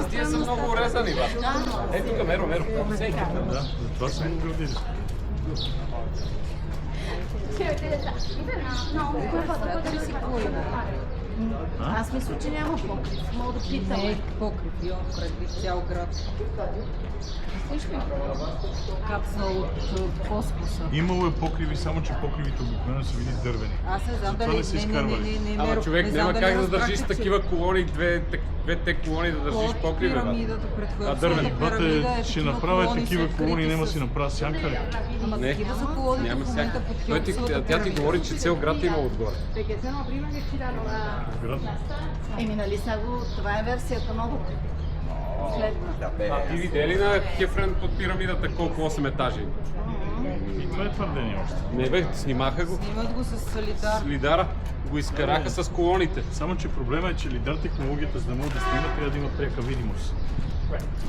Тия са много урезани, ба. Ето тук, Меро. Всеки. Да, затова съм го бил. Аз мисля, че няма покрив. Мога да питам. Не е покрив, имам предвид цял град. Капсула от космоса. Имало е покриви, само че покривите обикновено са били дървени. Аз не знам Затова дали... не са изкарвали. Ама човек няма как да държиш такива колони, двете колони да държиш покриви, бе. Пирамидата пред А, дървени. пирамида е Ще такива направя колони, такива след колони, крити няма с- си направя сянка ли? Ама Не. такива са колоните Няма в момента всяка. под Тя ти Хеопсовата говори, че цел град има отгоре. Град. Еми, нали са го... Това е версията новата. Следва. А ти видя ли на Хефрен под пирамидата колко 8 етажи? И това е твърдение още. Не бе, снимаха го. Снимат го с солидар. С лидара го изкараха с колоните. Само, че проблема е, че лидар технологията, за да могат да снимат, трябва да има пряка видимост.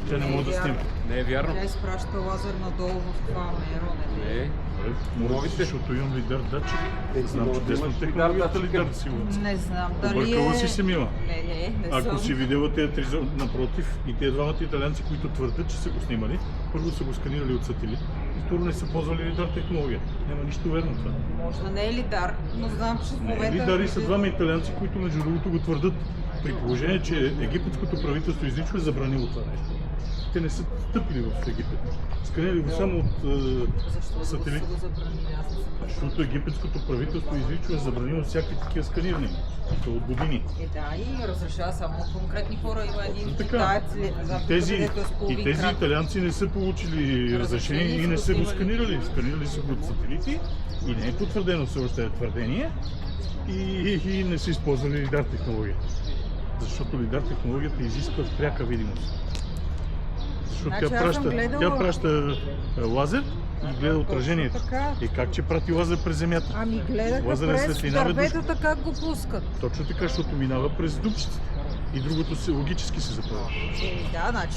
Те не могат да снимат. Не е вярно. Тя изпраща лазер надолу в това меро. Не. Новите, защото имам лидар датчик. Знам, че те сме имаш технологията лидар лидар сигурно. Не знам дали Объркала е... си се, Мила. Не Ако съм. си видела тези три напротив и тези двамата италианци, които твърдят, че са го снимали, първо са го сканирали от сателит и второ не са ползвали лидар технология. Няма нищо верно това. Може да не е лидар, но знам, че в Не, момента... лидари са двама италианци, които между другото го твърдат. При положение, че египетското правителство изрично е забранило това нещо. Те не са стъпили в Египет. Сканирали го само от сателит. Защо са го забранили? Аз не съм. Защото египетското правителство изрично е забранило всякакви такива сканирания. То от години. Да, и разрешава само конкретни хора. Има един Така. китаец, Тези, където е с половин и тези крак. италианци не са получили разрешение и не са го сканирали. Сканирали са го от сателити и не е потвърдено все още е твърдение и не са използвали лидар технология. Защото лидар технологията изисква пряка видимост. Защото Значи аз съм гледала- тя праща лазер и гледа отражението. така. И как че прати лазер през земята? Ами гледаха Лазерна през светлина бе, дърветата как го пускат. Точно така, защото минава през дупчиците. И другото се логически се запълва. Да, значи